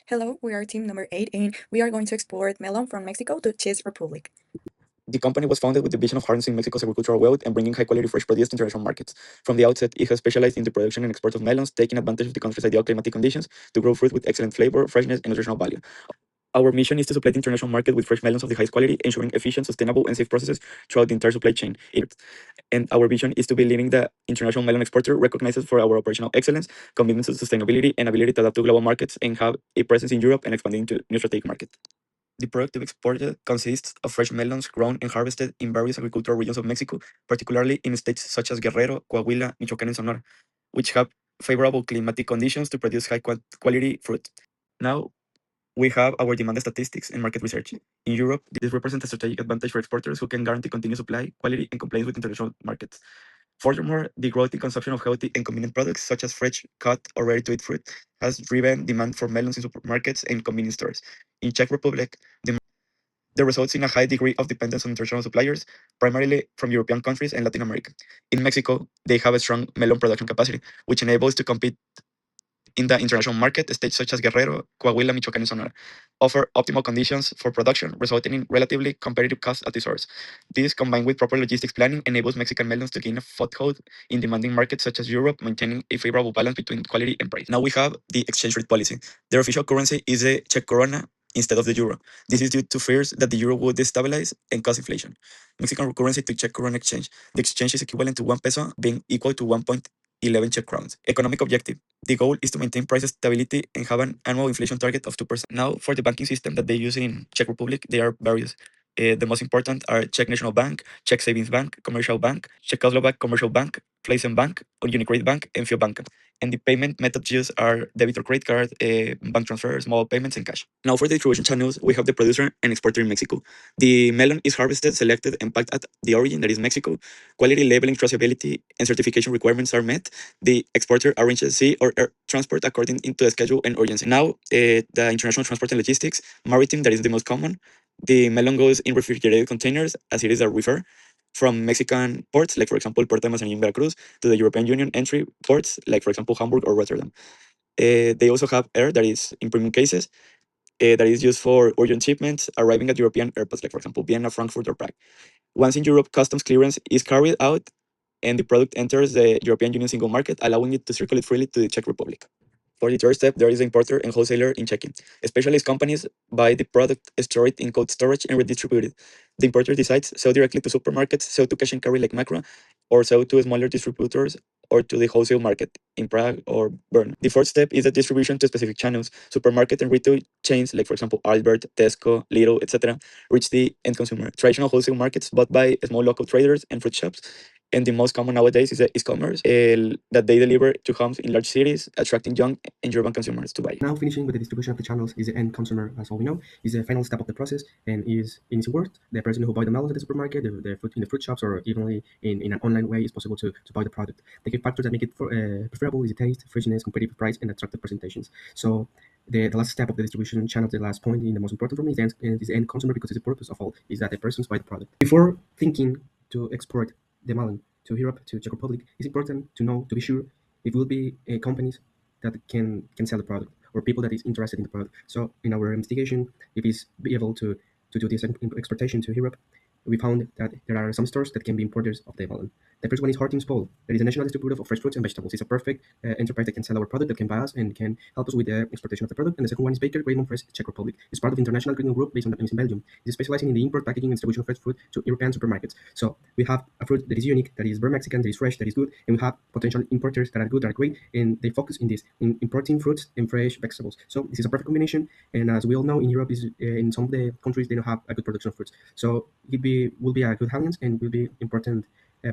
Hello, we are team number 8 and we are going to export melon from Mexico to Czech Republic. The company was founded with the vision of harnessing Mexico's agricultural wealth and bringing high-quality fresh produce to international markets. From the outset, it has specialized in the production and export of melons, taking advantage of the country's ideal climatic conditions to grow fruit with excellent flavor, freshness, and nutritional value. Our mission is to supply the international market with fresh melons of the highest quality, ensuring efficient, sustainable, and safe processes throughout the entire supply chain. And our vision is to be leading the international melon exporter, recognized for our operational excellence, commitment to sustainability, and ability to adapt to global markets, and have a presence in Europe and expanding to new strategic markets. The product to be exported consists of fresh melons grown and harvested in various agricultural regions of Mexico, particularly in states such as Guerrero, Coahuila, Michoacán, and Sonora, which have favorable climatic conditions to produce high-quality fruit. Now, we have our demand statistics and market research. In Europe, this represents a strategic advantage for exporters who can guarantee continued supply, quality, and compliance with international markets. Furthermore, the growth in consumption of healthy and convenient products such as fresh, cut, or ready-to-eat fruit has driven demand for melons in supermarkets and convenience stores. In Czech Republic, the results in a high degree of dependence on international suppliers, primarily from European countries and Latin America. In Mexico, they have a strong melon production capacity, which enables to compete in the international market. States such as Guerrero, Coahuila, Michoacán, and Sonora offer optimal conditions for production, resulting in relatively competitive costs at the source. This, combined with proper logistics planning, enables Mexican melons to gain a foothold in demanding markets such as Europe, maintaining a favorable balance between quality and price. Now we have the exchange rate policy. Their official currency is the Czech koruna instead of the euro. This is due to fears that the euro would destabilize and cause inflation. Mexican currency to Czech koruna exchange. The exchange is equivalent to 1 peso, being equal to 1.11 Czech crowns. Economic objective. The goal is to maintain price stability and have an annual inflation target of 2%. Now, for the banking system that they use in Czech Republic, they are various. The most important are Czech National Bank, Czech Savings Bank, Commercial Bank, Czechoslovak Commercial Bank, Placen Bank, Unicredit Bank, and FioBanka. And the payment methods used are debit or credit card, bank transfers, mobile payments, and cash. Now, for the distribution channels, we have the producer and exporter in Mexico. The melon is harvested, selected, and packed at the origin, that is Mexico. Quality labeling, traceability, and certification requirements are met. The exporter arranges sea or air transport according to the schedule and urgency. Now, the international transport and logistics, maritime, that is the most common. The melon goes in refrigerated containers, as it is a reefer, from Mexican ports, like for example, Puerto de Manzanillo in Veracruz, to the European Union entry ports, like for example, Hamburg or Rotterdam. They also have air, that is in premium cases, that is used for urgent shipments arriving at European airports, like for example, Vienna, Frankfurt, or Prague. Once in Europe, customs clearance is carried out and the product enters the European Union single market, allowing it to circulate freely to the Czech Republic. For the third step, there is the importer and wholesaler in Czechia. Specialist companies buy the product, store it in cold storage, and redistribute it. The importer decides sell directly to supermarkets, sell to cash and carry like Macro, or sell to smaller distributors or to the wholesale market in Prague or Bern. The fourth step is the distribution to specific channels. Supermarket and retail chains, like for example Albert, Tesco, Lidl, etc., reach the end consumer. Traditional wholesale markets bought by small local traders and fruit shops. And the most common nowadays is the e-commerce that they deliver to homes in large cities, attracting young and urban consumers to buy. Now, finishing with the distribution of the channels is the end consumer, as all we know, is the final step of the process, and is, in its word, the person who buy the melons at the supermarket, the fruit in the fruit shops, or even in an online way, is possible to buy the product. The key factors that make it preferable is the taste, freshness, competitive price, and attractive presentations. So the last step of the distribution channel, the last point, and the most important for me, is the end consumer, because it's the purpose of all, is that the persons buy the product. Before thinking to export the melon to Europe, to Czech Republic, it's important to know, to be sure, it will be companies that can sell the product, or people that is interested in the product. So in our investigation, if it's be able to do this exportation to Europe, we found that there are some stores that can be importers of the melon. The first one is Hartings Pol. That is a national distributor of fresh fruits and vegetables. It's a perfect enterprise that can sell our product, that can buy us, and can help us with the exportation of the product. And the second one is Baker Raymond Fresh Czech Republic. It's part of the International Green Group based in Belgium. It's specializing in the import, packaging, and distribution of fresh fruit to European supermarkets. So we have a fruit that is unique, that is very Mexican, that is fresh, that is good, and we have potential importers that are good, that are great, and they focus in this, in importing fruits and fresh vegetables. So this is a perfect combination. And as we all know, in Europe, in some of the countries, they don't have a good production of fruits. So it will be a good alliance, and will be important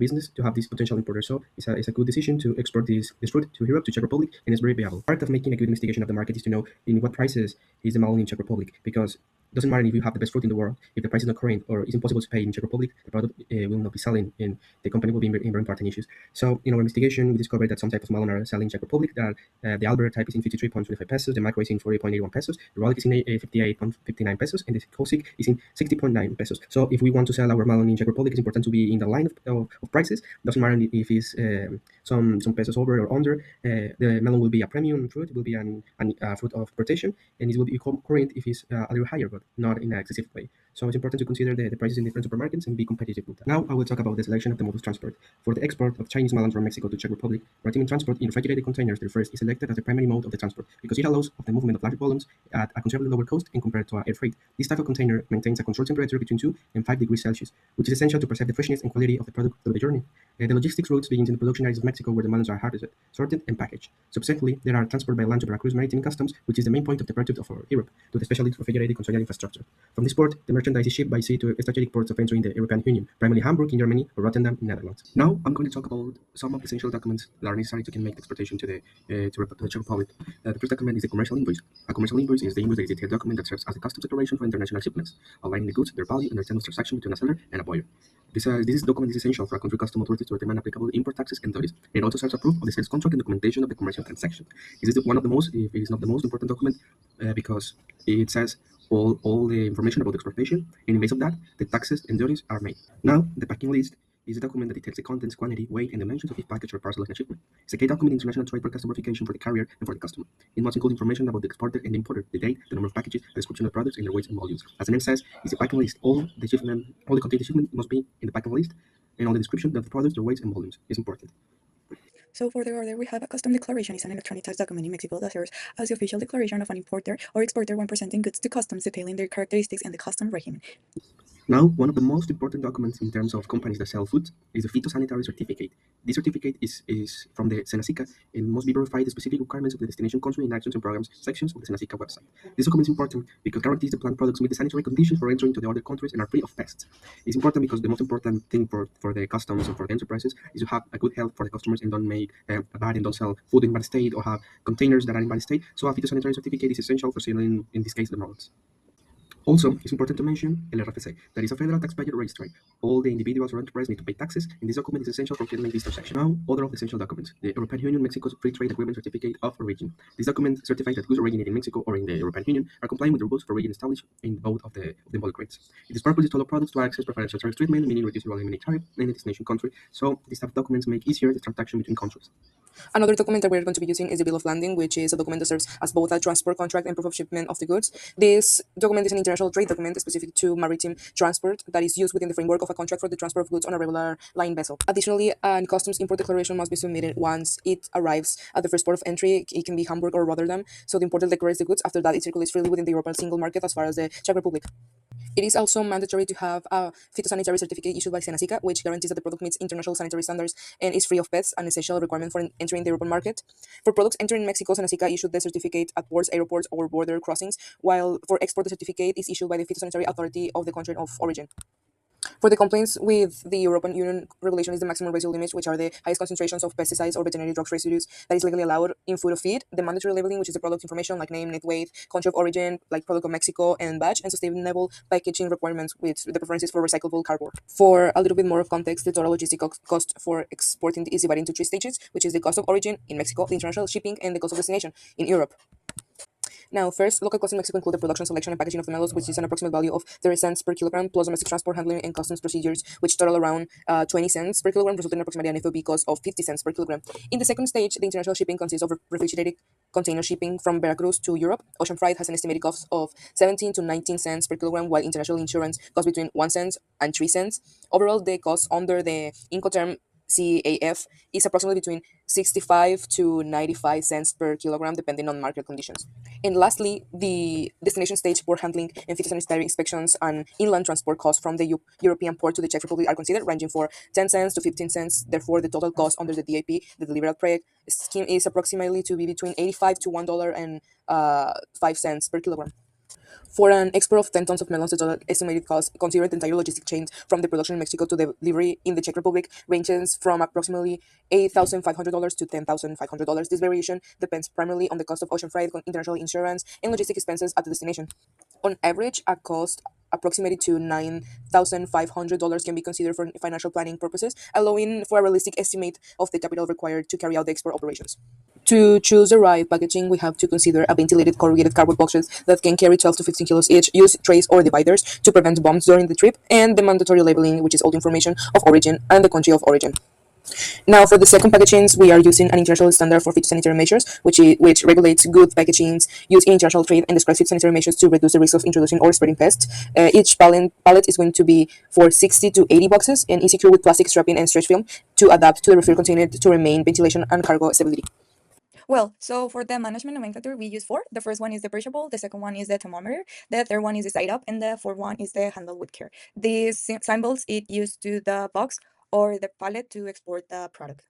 business to have this potential importer. So it's a good decision to export this fruit to Europe, to Czech Republic, and it's very viable. Part of making a good investigation of the market is to know in what prices is the melon in Czech Republic, because it doesn't matter if you have the best fruit in the world, if the price is not current or it's impossible to pay in Czech Republic, the product will not be selling, and the company will be in very important issues. So in our investigation, we discovered that some types of melon are selling in Czech Republic. That the Albert type is in 53.25 pesos, the Macro is in 40.81 pesos, the Rollick is in 58.59 pesos, and the Kosik is in 60.9 pesos. So if we want to sell our melon in Czech Republic, it's important to be in the line of prices. Doesn't matter if it's some pesos over or under, the melon will be a premium fruit. It will be a fruit of protection, and it will be current if it's a little higher, but not in an excessive way. So it's important to consider the prices in different supermarkets and be competitive with that. Now I will talk about the selection of the mode of transport. For the export of Chinese melons from Mexico to Czech Republic, maritime transport in refrigerated containers first is selected as the primary mode of the transport because it allows of the movement of large volumes at a considerably lower cost in compared to air freight. This type of container maintains a controlled temperature between 2 and 5 degrees Celsius, which is essential to preserve the freshness and quality of the product through the journey. The logistics routes begin in the production areas of Mexico where the melons are harvested, sorted, and packaged. Subsequently, there are transported by land to Veracruz Maritime Customs, which is the main point of departure of Europe, to the specially refrigerated container infrastructure. From this port, the merchandise is shipped by sea to strategic ports of entry in the European Union, primarily Hamburg in Germany or Rotterdam in Netherlands. Now, I'm going to talk about some of the essential documents that are necessary to make the exportation to the Czech Republic. The first document is the commercial invoice. A commercial invoice is the invoice that is a detailed document that serves as a customs declaration for international shipments, outlining the goods, their value, and the terms of transaction between a seller and a buyer. This document is essential for a country custom authorities to determine applicable import taxes and duties. It also serves as proof of the sales contract and documentation of the commercial transaction. This is one of the most, if it is not the most important document, because it says all the information about the exportation, and in base of that, the taxes and duties are made. Now, the packing list is a document that details the contents, quantity, weight, and dimensions of each package or parcel of a shipment. It's a key document in international trade for customer verification for the carrier and for the customer. It must include information about the exporter and the importer, the date, the number of packages, the description of products, and their weights and volumes. As the name says, it's a packing list. All the content of the shipment must be in the packing list, and all the description of the products, their weights, and volumes is important. So for the order, we have a custom declaration. It's an electronic tax document in Mexico that serves as the official declaration of an importer or exporter when presenting goods to customs, detailing their characteristics and the custom regimen. Now, one of the most important documents in terms of companies that sell food is the phytosanitary certificate. This certificate is from the Senacica and must be verified the specific requirements of the destination country in actions and programs sections of the Senacica website. This document is important because it guarantees the plant products meet the sanitary conditions for entering to the other countries and are free of pests. It's important because the most important thing for the customs and for the enterprises is to have a good health for the customers and don't make bad and don't sell food in bad state or have containers that are in bad state. So a phytosanitary certificate is essential for selling, in this case, the melons. Also, it's important to mention El RFC, that is a federal taxpayer registry. All the individuals or enterprises need to pay taxes, and this document is essential for filing this transaction. Now, other of the essential documents: the European Union Mexico's Free Trade Agreement Certificate of Origin. This document certifies that goods originated in Mexico or in the European Union are compliant with the rules for origin established in both of the involved rates. Its purpose is to allow products to access preferential tariff treatment, meaning reduced or eliminate tariff in the destination country. So, these type of documents make easier the transaction between countries. Another document that we're going to be using is the Bill of Landing, which is a document that serves as both a transport contract and proof of shipment of the goods. This document is an international trade document specific to maritime transport that is used within the framework of a contract for the transport of goods on a regular line vessel. Additionally, a customs import declaration must be submitted once it arrives at the first port of entry. It can be Hamburg or Rotterdam, so the importer declares the goods. After that, it circulates freely within the European single market as far as the Czech Republic. It is also mandatory to have a phytosanitary certificate issued by Senacica, which guarantees that the product meets international sanitary standards and is free of pests, an essential requirement for entering the European market. For products entering Mexico, Senacica issued the certificate at ports, airports, or border crossings, while for export, the certificate is issued by the phytosanitary authority of the country of origin. For the complaints with the European Union regulation is the maximum residual limits, which are the highest concentrations of pesticides or veterinary drugs residues that is legally allowed in food or feed, the mandatory labeling, which is the product information like name, net weight, country of origin, like product of Mexico, and batch, and sustainable packaging requirements with the preferences for recyclable cardboard. For a little bit more of context, the total logistic cost for exporting is divided into 3 stages, which is the cost of origin in Mexico, the international shipping, and the cost of destination in Europe. Now, first, local costs in Mexico include the production, selection, and packaging of the melons, which is an approximate value of 30 cents per kilogram, plus domestic transport, handling, and customs procedures, which total around 20 cents per kilogram, resulting in approximately an FOB cost of 50 cents per kilogram. In the second stage, the international shipping consists of refrigerated container shipping from Veracruz to Europe. Ocean freight has an estimated cost of 17 to 19 cents per kilogram, while international insurance costs between 1 cent and 3 cents. Overall, the cost under the Incoterm CAF is approximately between 65 to 95 cents per kilogram, depending on market conditions. And lastly, the destination stage port handling and phytosanitary inspections and inland transport costs from the European port to the Czech Republic are considered, ranging for 10 cents to 15 cents. Therefore, the total cost under the DAP, the Delivered Project scheme, is approximately to be between 85 to $1.05 per kilogram. For an export of 10 tons of melons, the total estimated cost, considering the entire logistic chain from the production in Mexico to the delivery in the Czech Republic, ranges from approximately $8,500 to $10,500. This variation depends primarily on the cost of ocean freight, international insurance, and logistic expenses at the destination. On average, a cost approximated to $9,500 can be considered for financial planning purposes, allowing for a realistic estimate of the capital required to carry out the export operations. To choose the right packaging, we have to consider a ventilated corrugated cardboard boxes that can carry 12 to 15 kilos each, use trays or dividers to prevent bombs during the trip, and the mandatory labeling, which is all the information of origin and the country of origin. Now, for the second packagings, we are using an international standard for phytosanitary measures, which regulates good packagings used in international trade and describes phytosanitary measures to reduce the risk of introducing or spreading pests. Each pallet is going to be for 60 to 80 boxes and is secured with plastic strapping and stretch film to adapt to the refill container to remain ventilation and cargo stability. Well, so for the management nomenclature, we use four. The first one is the perishable, the second one is the thermometer, the third one is the side up, and the fourth one is the handle with care. These symbols it used to the box or the pallet to export the product.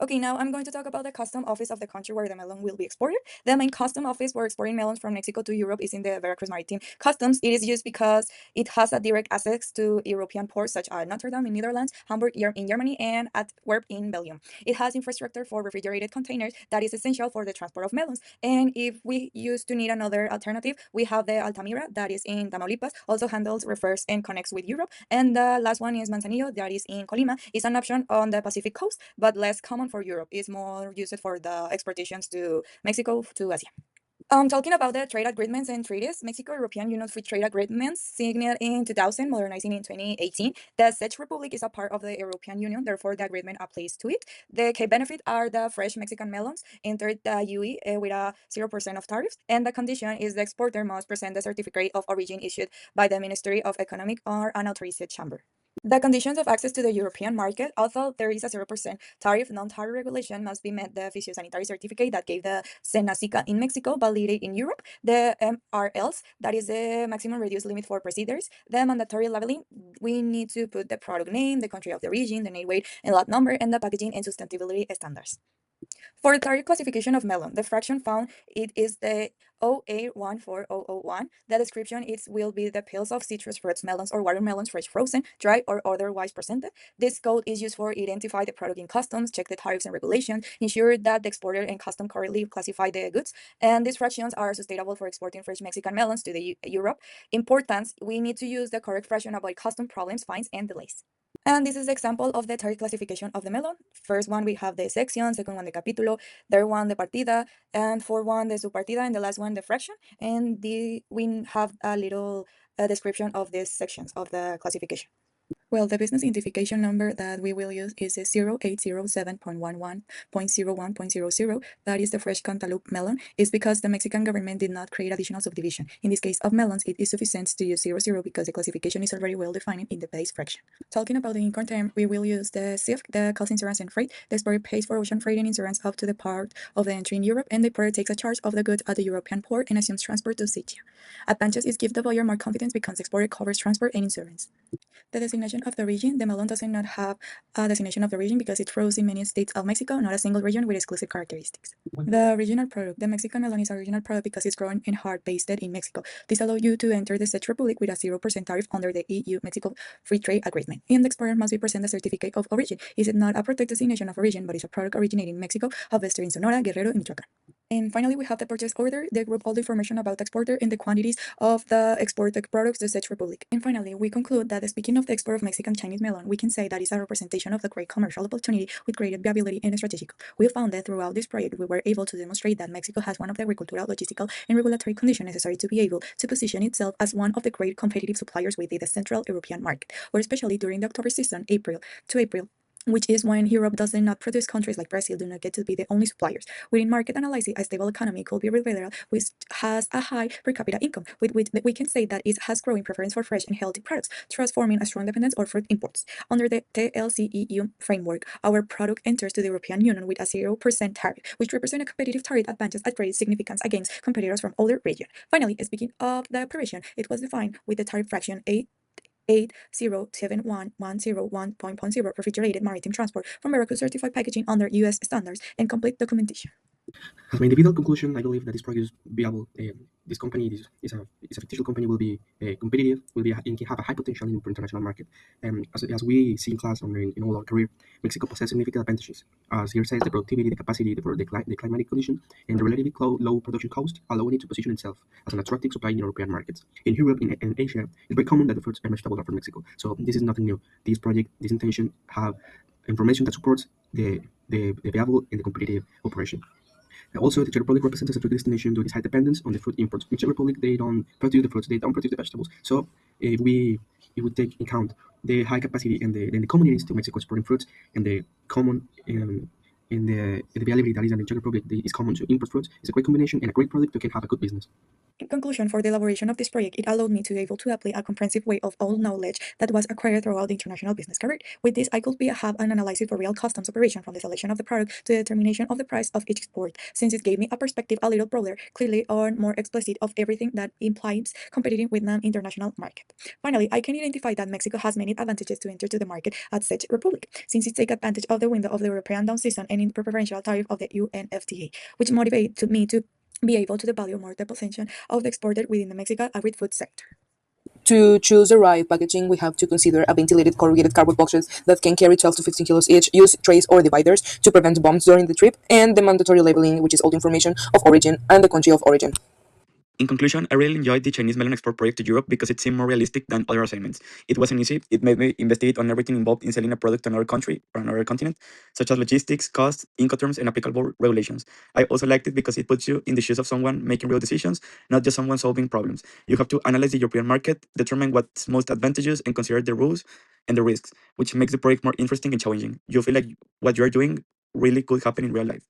Okay, now I'm going to talk about the custom office of the country where the melon will be exported. The main custom office for exporting melons from Mexico to Europe is in the Veracruz Maritime Customs. It is used because it has a direct access to European ports such as Notre Dame in Netherlands, Hamburg in Germany, and Antwerp in Belgium. It has infrastructure for refrigerated containers that is essential for the transport of melons. And if we used to need another alternative, we have the Altamira that is in Tamaulipas, also handles, refers, and connects with Europe. And the last one is Manzanillo that is in Colima. It's an option on the Pacific coast, but less common for Europe. Is more used for the exportations to Mexico to Asia. Talking about the trade agreements and treaties, Mexico-European Union Free Trade Agreements signed in 2000, modernizing in 2018. The Czech Republic is a part of the European Union, therefore the agreement applies to it. The key benefit are the fresh Mexican melons entered the UE with a 0% of tariffs, and the condition is the exporter must present the certificate of origin issued by the Ministry of Economic or an authorized chamber. The conditions of access to the European market, although there is a 0% tariff, non-tariff regulation must be met. The phytosanitary certificate that gave the Senacica in Mexico validated in Europe, the MRLs, that is the maximum reduced limit for procedures, the mandatory labeling, we need to put the product name, the country of the origin, the net weight and lot number, and the packaging and sustainability standards. For the tariff classification of melon, the fraction found it is the OA14001. The description will be the peels of citrus fruits, melons or watermelons, fresh frozen, dry or otherwise presented. This code is used for identify the product in customs, check the tariffs and regulations, ensure that the exporter and custom correctly classify the goods, and these fractions are sustainable for exporting fresh Mexican melons to the Europe. Importance, we need to use the correct fraction to avoid custom problems, fines, and delays. And this is the example of the tariff classification of the melon. First one, we have the section, second one, the capítulo, third one, the partida, and fourth one, the subpartida, and the last one, the fraction. And we have a little description of these sections of the classification. Well, the business identification number that we will use is 0807.11.01.00. That is the fresh cantaloupe melon. It's because the Mexican government did not create additional subdivision. In this case of melons, it is sufficient to use 00 because the classification is already well defined in the base fraction. Talking about the income term, we will use the CIF, the cost insurance and freight. The exporter pays for ocean freight and insurance up to the part of the entry in Europe, and the importer takes a charge of the goods at the European port and assumes transport to Czechia. Advantage is give the buyer more confidence because the exporter covers transport and insurance. The designation of the region, the melon does not have a designation of the region because it grows in many states of Mexico, not a single region with exclusive characteristics. The regional product, the Mexican melon is a regional product because it's grown and harvested in Mexico. This allows you to enter the Czech Republic with a 0% tariff under the EU-Mexico Free Trade Agreement. And the exporter must be present a certificate of origin. It is not a protected designation of origin, but it's a product originating in Mexico, harvested in Sonora, Guerrero, and Michoacan. And finally, we have the purchase order. They group all the information about the exporter and the quantities of the exported products to the Czech Republic. And finally, we conclude that speaking of the export of Mexican Chinese melon, we can say that it's a representation of the great commercial opportunity with great viability and strategic. We found that throughout this project, we were able to demonstrate that Mexico has one of the agricultural, logistical, and regulatory conditions necessary to be able to position itself as one of the great competitive suppliers within the Central European market, where especially during the October season, April to April, which is when Europe does not produce, countries like Brazil do not get to be the only suppliers. Within market analysis, a stable economy could be revealed, which has a high per capita income, with which we can say that it has growing preference for fresh and healthy products, transforming a strong dependence on fruit imports. Under the TLC-EU framework, our product enters to the European Union with a 0% tariff, which represents a competitive tariff advantage at great significance against competitors from other regions. Finally, speaking of the operation, it was defined with the tariff fraction 8071101.0 refrigerated maritime transport from Veracruz certified packaging under U.S. standards and complete documentation. As my individual conclusion, I believe that this project is viable. This company is a fictional company, will be competitive, will be and can have a high potential in the international market. As we see in class in all our career, Mexico possesses significant advantages. As here says, the productivity, the capacity, the climatic condition, and the relatively low production cost, allowing it to position itself as an attractive supply in European markets. In Europe and Asia, it's very common that the fruits and vegetables are from Mexico. So this is nothing new. This project, this intention, have information that supports the viable and the competitive operation. Also, the Czech Republic represents a strategic destination due to its high dependence on the fruit imports. In Czech Republic, they don't produce the fruits, they don't produce the vegetables. So, if we take account the high capacity and the communities to Mexico exporting fruits and the common in the availability that is in the Czech Republic is common to import fruits is a great combination and a great product to can have a good business. In conclusion, for the elaboration of this project, it allowed me to be able to apply a comprehensive way of all knowledge that was acquired throughout the international business career. With this, I could have an analysis for real customs operation from the selection of the product to the determination of the price of each export, since it gave me a perspective a little broader, clearly or more explicit of everything that implies competing with an international market. Finally, I can identify that Mexico has many advantages to enter to the market at such republic, since it takes advantage of the window of the European down season and in the preferential tariff of the UNFTA, which motivate to me to be able to value more the position of the exporter within the Mexican agri-food sector. To choose the right packaging, we have to consider a ventilated corrugated cardboard boxes that can carry 12 to 15 kilos each, use trays or dividers to prevent bombs during the trip, and the mandatory labeling, which is all the information of origin and the country of origin. In conclusion, I really enjoyed the Chinese melon export project to Europe because it seemed more realistic than other assignments. It wasn't easy. It made me investigate on everything involved in selling a product to another country or another continent, such as logistics, costs, Incoterms, and applicable regulations. I also liked it because it puts you in the shoes of someone making real decisions, not just someone solving problems. You have to analyze the European market, determine what's most advantageous, and consider the rules and the risks, which makes the project more interesting and challenging. You feel like what you're doing really could happen in real life.